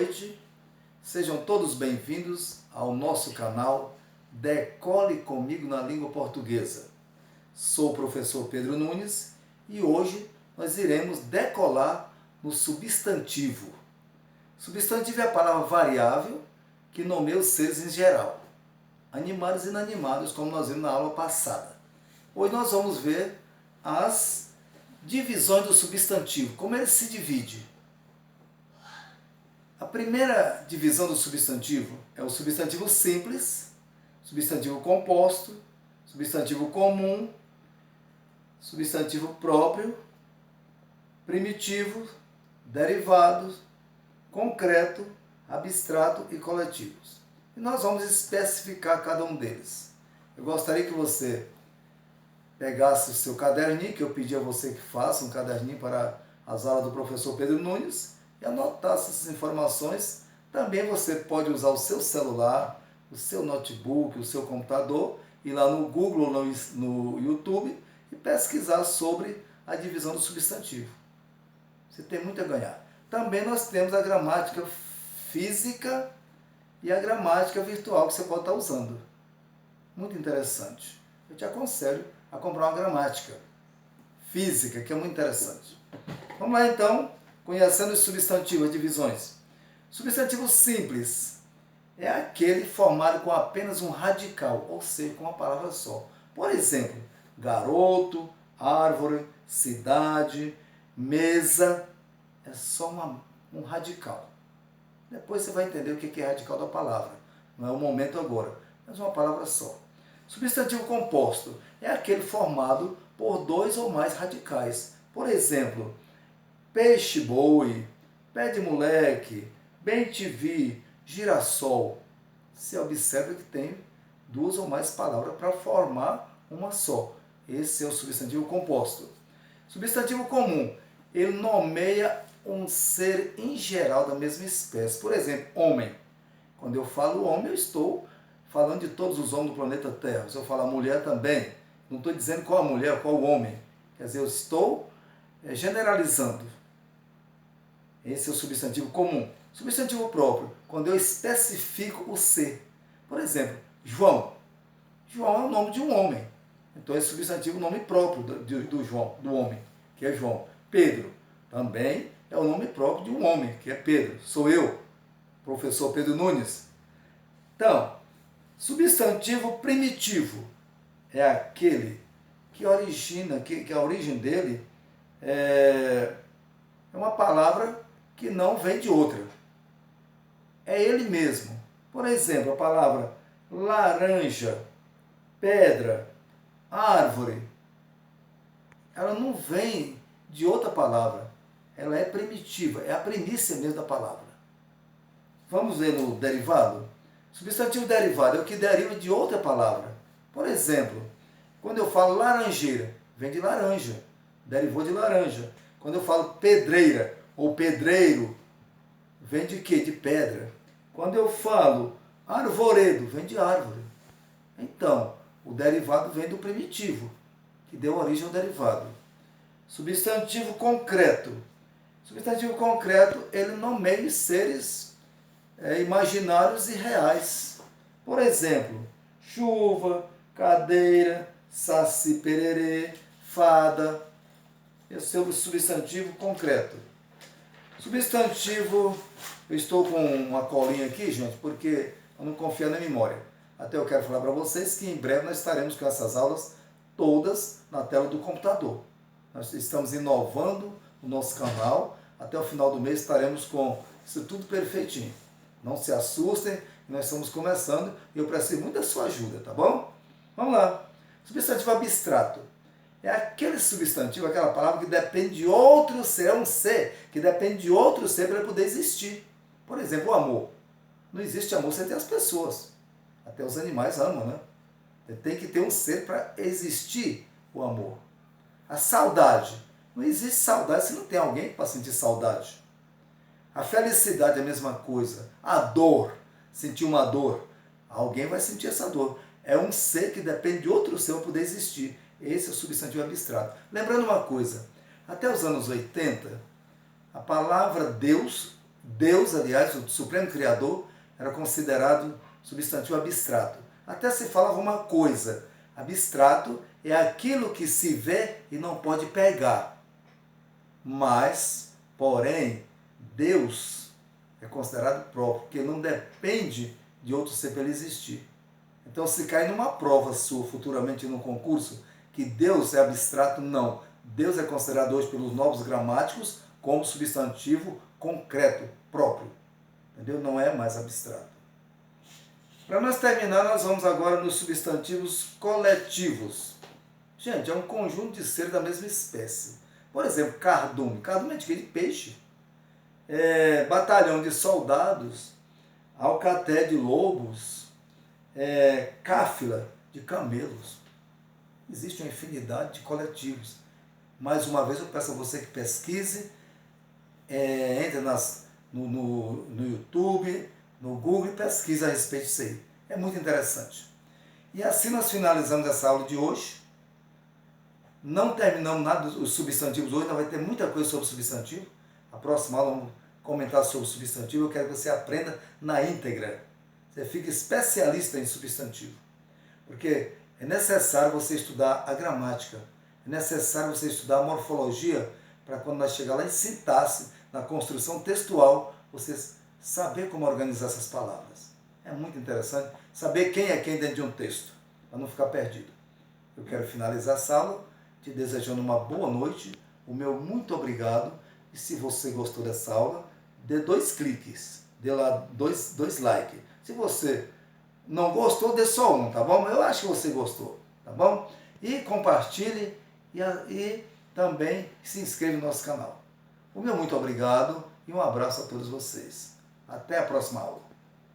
noite, sejam todos bem-vindos ao nosso canal Decole Comigo na Língua Portuguesa. Sou o professor Pedro Nunes e hoje nós iremos decolar no substantivo. Substantivo é a palavra variável que nomeia os seres em geral, animados e inanimados, como nós vimos na aula passada. Hoje nós vamos ver as divisões do substantivo, como ele se divide. A primeira divisão do substantivo é o substantivo simples, substantivo composto, substantivo comum, substantivo próprio, primitivo, derivado, concreto, abstrato e coletivos. E nós vamos especificar cada um deles. Eu gostaria que você pegasse o seu caderninho, que eu pedi a você que faça um caderninho para as aulas do professor Pedro Nunes, e anotasse essas informações. Também você pode usar o seu celular, o seu notebook, o seu computador, ir lá no Google ou no YouTube e pesquisar sobre a divisão do substantivo. Você tem muito a ganhar. Também nós temos a gramática física e a gramática virtual que você pode estar usando. Muito interessante. Eu te aconselho a comprar uma gramática física, que é muito interessante. Vamos lá então, conhecendo os substantivos, as divisões. Substantivo simples é aquele formado com apenas um radical, ou seja, com uma palavra só. Por exemplo, garoto, árvore, cidade, mesa, é só um radical. Depois você vai entender o que é radical da palavra. Não é o momento agora, mas uma palavra só. Substantivo composto é aquele formado por dois ou mais radicais. Por exemplo, peixe-boi, pé de moleque, bem-te-vi, girassol. Você observa que tem duas ou mais palavras para formar uma só. Esse é o substantivo composto. Substantivo comum, ele nomeia um ser em geral da mesma espécie. Por exemplo, homem. Quando eu falo homem, eu estou falando de todos os homens do planeta Terra. Se eu falar mulher também, não estou dizendo qual a mulher, qual o homem. Quer dizer, eu estou generalizando. Esse é o substantivo comum. Substantivo próprio, quando eu especifico o ser. Por exemplo, João. João é o nome de um homem. Então, esse substantivo é o nome próprio do João, do homem, que é João. Pedro também é o nome próprio de um homem, que é Pedro. Sou eu, professor Pedro Nunes. Então, substantivo primitivo é aquele que origina, que a origem dele é uma palavra que não vem de outra. É ele mesmo. Por exemplo, a palavra laranja, pedra, árvore, ela não vem de outra palavra. Ela é primitiva, é a primícia mesmo da palavra. Vamos ver no derivado? Substantivo derivado é o que deriva de outra palavra. Por exemplo, quando eu falo laranjeira, vem de laranja, derivou de laranja. Quando eu falo pedreira ou pedreiro, vem de quê? De pedra. Quando eu falo arvoredo, vem de árvore. Então, o derivado vem do primitivo, que deu origem ao derivado. Substantivo concreto. Substantivo concreto, ele nomeia seres imaginários e reais. Por exemplo, chuva, cadeira, saci pererê, fada. Esse é o substantivo concreto. Substantivo, eu estou com uma colinha aqui, gente, porque eu não confio na memória. Até eu quero falar para vocês que em breve nós estaremos com essas aulas todas na tela do computador. Nós estamos inovando o nosso canal. Até o final do mês estaremos com isso tudo perfeitinho. Não se assustem, nós estamos começando e eu preciso muito da sua ajuda, tá bom? Vamos lá. Substantivo abstrato. É aquele substantivo, aquela palavra que depende de outro ser, é um ser que depende de outro ser para poder existir. Por exemplo, o amor. Não existe amor sem ter as pessoas. Até os animais amam, né? Tem que ter um ser para existir o amor. A saudade. Não existe saudade se não tem alguém para sentir saudade. A felicidade é a mesma coisa. A dor. Sentir uma dor. Alguém vai sentir essa dor. É um ser que depende de outro ser para poder existir. Esse é o substantivo abstrato. Lembrando uma coisa, até os anos 80, a palavra Deus Deus, aliás, o Supremo Criador, era considerado substantivo abstrato. Até se falava uma coisa, abstrato é aquilo que se vê e não pode pegar. Mas, porém, Deus é considerado próprio, porque não depende de outro ser para ele existir. Então, se cair numa prova sua futuramente num concurso, que Deus é abstrato, não. Deus é considerado hoje pelos novos gramáticos como substantivo concreto, próprio. Entendeu? Não é mais abstrato. Para nós terminar, nós vamos agora nos substantivos coletivos. Gente, é um conjunto de seres da mesma espécie. Por exemplo, cardume. Cardume é de quê? De peixe. Batalhão de soldados. Alcaté de lobos. Cáfila de camelos. Existe uma infinidade de coletivos. Mais uma vez eu peço a você que pesquise, entre no YouTube, no Google e pesquise a respeito disso aí. É muito interessante. E assim nós finalizamos essa aula de hoje. Não terminamos nada dos substantivos hoje, ainda vai ter muita coisa sobre substantivo. A próxima aula vamos comentar sobre substantivo. Eu quero que você aprenda na íntegra. Você fique especialista em substantivo. Porque é necessário você estudar a gramática, é necessário você estudar a morfologia, para quando nós chegar lá em sintaxe, na construção textual, você saber como organizar essas palavras. É muito interessante saber quem é quem dentro de um texto, para não ficar perdido. Eu quero finalizar essa aula te desejando uma boa noite, o meu muito obrigado, e se você gostou dessa aula, dê 2 cliques, dê lá 2 likes. Se você não gostou, dê só 1, tá bom? Eu acho que você gostou, tá bom? E compartilhe e também se inscreva no nosso canal. O meu muito obrigado e um abraço a todos vocês. Até a próxima aula.